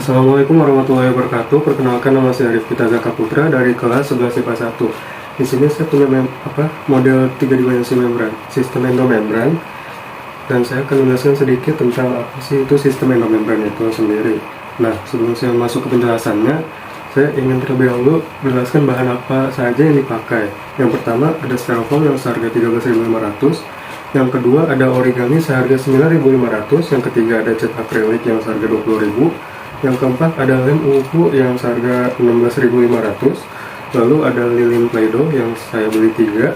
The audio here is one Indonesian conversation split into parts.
Assalamualaikum warahmatullahi wabarakatuh. Perkenalkan, nama saya Rifki Tazaka Putra dari kelas 11 IPA 1. Di sini saya punya model 3 dimensi membran, sistem endomembran, dan saya akan menjelaskan sedikit tentang apa sih itu sistem endomembran itu sendiri. Nah, sebelum saya masuk ke penjelasannya, saya ingin terlebih dahulu menjelaskan bahan apa saja yang dipakai. Yang pertama ada styrofoam yang seharga 13.500. Yang kedua ada origami seharga 9.500. Yang ketiga ada cat akrilik yang seharga 20.000. Yang keempat ada lem UFO yang seharga 16.500. Lalu ada lilin Play-Doh yang saya beli 3.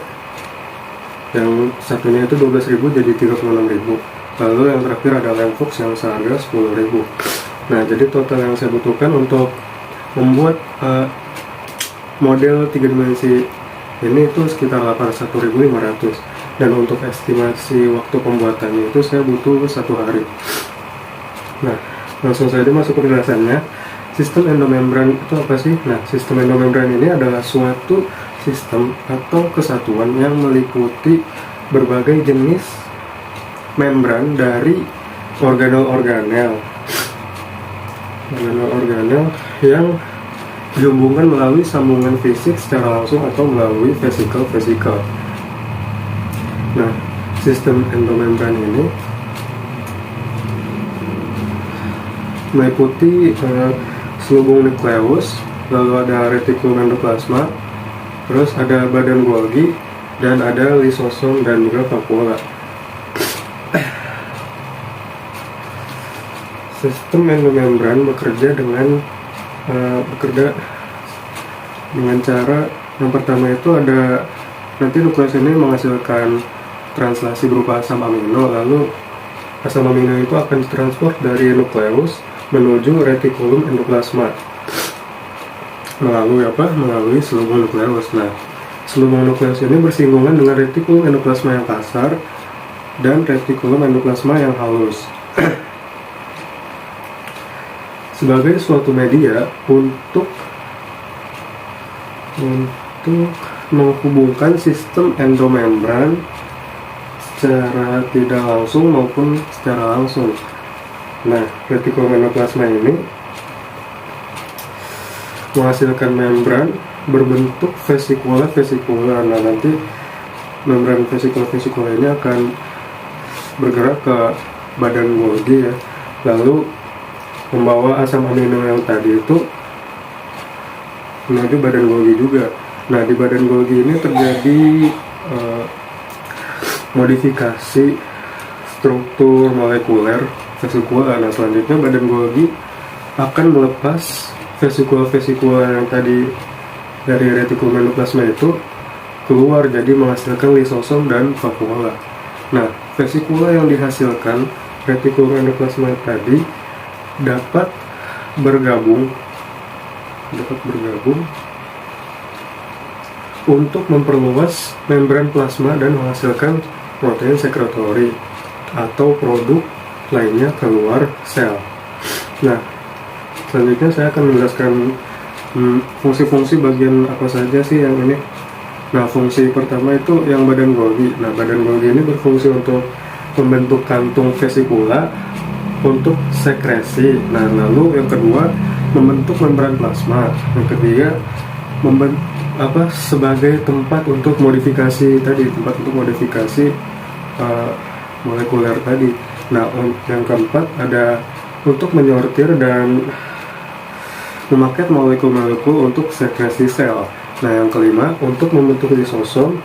Yang satunya itu 12.000 jadi 36.000. Lalu yang terakhir ada lem Fox yang seharga 10.000. Nah, jadi total yang saya butuhkan untuk membuat model 3 dimensi ini itu sekitar 81.500. Dan untuk estimasi waktu pembuatannya itu saya butuh 1 hari. Nah, langsung saja masuk ke penjelasannya. Sistem endomembran itu apa sih? Nah, sistem endomembran ini adalah suatu sistem atau kesatuan yang meliputi berbagai jenis membran dari organel-organel yang dihubungkan melalui sambungan fisik secara langsung atau melalui vesikel. Nah, sistem endomembran ini meliputi selubung nukleus, lalu ada retikulum endoplasma, terus ada badan Golgi, dan ada lisosom dan juga vakuola. Sistem endomembran bekerja dengan cara yang pertama itu ada nanti nukleus ini menghasilkan translasi berupa asam amino, lalu asam amino itu akan ditransport dari nukleus menuju retikulum endoplasma melalui selubung nukleus. Nah, selubung nukleus ini bersinggungan dengan retikulum endoplasma yang kasar dan retikulum endoplasma yang halus. Sebagai suatu media untuk menghubungkan sistem endomembran secara tidak langsung maupun secara langsung. Nah, retikulum endoplasma ini menghasilkan membran berbentuk vesikula. Nah, nanti membran vesikula ini akan bergerak ke badan Golgi ya, lalu membawa asam amino yang tadi itu menuju badan Golgi juga. Nah, di badan Golgi ini terjadi modifikasi struktur molekuler vesikula. Nah, selanjutnya badan Golgi akan melepas vesikula yang tadi dari retikulum endoplasma itu keluar, jadi menghasilkan lisosom dan vakuola. Nah, vesikula yang dihasilkan retikulum endoplasma tadi dapat bergabung untuk memperluas membran plasma dan menghasilkan protein sekretori atau produk lainnya keluar sel. Nah, selanjutnya saya akan menjelaskan fungsi-fungsi bagian apa saja sih yang ini. Nah, fungsi pertama itu yang badan Golgi. Nah, badan Golgi ini berfungsi untuk membentuk kantung vesikula untuk sekresi. Nah, lalu yang kedua membentuk membran plasma. Yang ketiga sebagai tempat untuk modifikasi molekuler tadi. Nah, yang keempat ada untuk menyortir dan memaket molekul-molekul untuk sekresi sel. Nah, yang kelima untuk membentuk lisosom.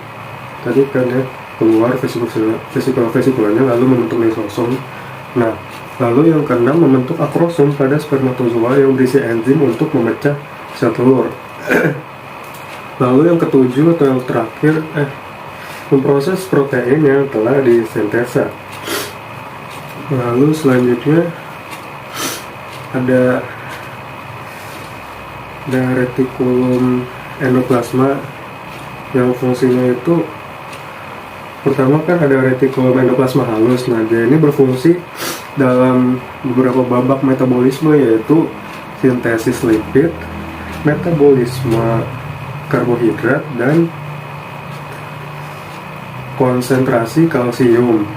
Tadi kan ya, keluar vesikulanya lalu membentuk lisosom. Nah, lalu yang keenam membentuk akrosom pada spermatozoa yang berisi enzim untuk memecah sel telur. Lalu yang ketujuh atau yang terakhir memproses protein yang telah disintesa. Lalu selanjutnya ada retikulum endoplasma yang fungsinya itu pertama kan ada retikulum endoplasma halus. Nah, dia ini berfungsi dalam beberapa babak metabolisme, yaitu sintesis lipid, metabolisme karbohidrat, dan konsentrasi kalsium,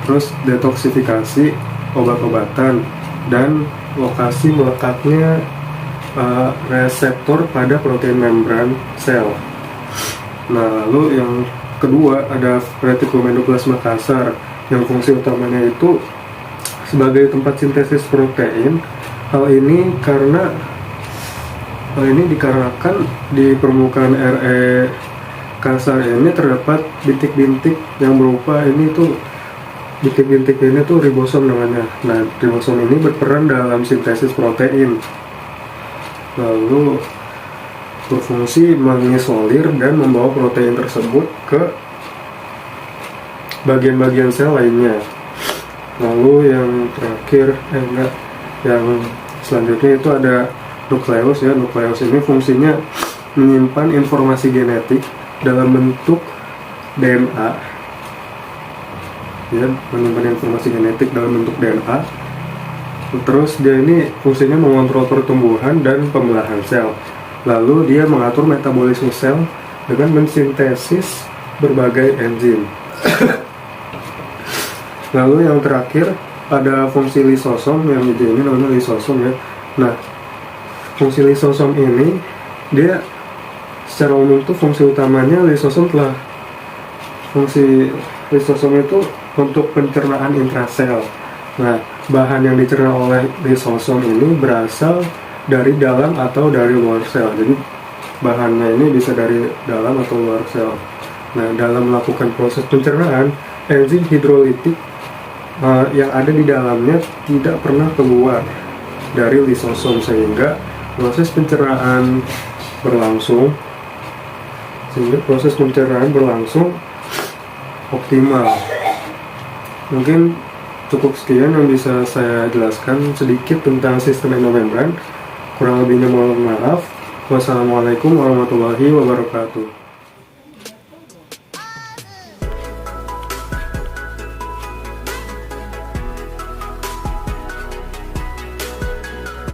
terus detoksifikasi obat-obatan, dan lokasi melekatnya reseptor pada protein membran sel. Nah, lalu yang kedua ada retikulum endoplasma kasar yang fungsi utamanya itu sebagai tempat sintesis protein. Hal ini dikarenakan di permukaan RE kasar ini terdapat bintik-bintik yang berupa bintik-bintik ini tuh ribosom namanya. Nah, ribosom ini berperan dalam sintesis protein, lalu berfungsi mengisolir dan membawa protein tersebut ke bagian-bagian sel lainnya. Lalu yang terakhir, yang selanjutnya itu ada nukleus ya. Nukleus ini fungsinya menyimpan informasi genetik dalam bentuk DNA. Ya, menyimpan informasi genetik dalam bentuk DNA. Terus dia ini fungsinya mengontrol pertumbuhan dan pembelahan sel. Lalu dia mengatur metabolisme sel dengan mensintesis berbagai enzim. Lalu yang terakhir ada fungsi lisosom, yang ini namanya lisosom ya. Nah, fungsi lisosom ini dia secara umum tuh fungsi utamanya fungsi lisosom itu untuk pencernaan intrasel. Nah, bahan yang dicerna oleh lisosom ini berasal dari dalam atau dari luar sel. Jadi bahannya ini bisa dari dalam atau luar sel. Nah, dalam melakukan proses pencernaan, enzim hidrolitik yang ada di dalamnya tidak pernah keluar dari lisosom, sehingga proses pencernaan berlangsung optimal. Mungkin cukup sekian yang bisa saya jelaskan sedikit tentang sistem endomembran. Kurang lebihnya mohon maaf. Wassalamualaikum warahmatullahi wabarakatuh.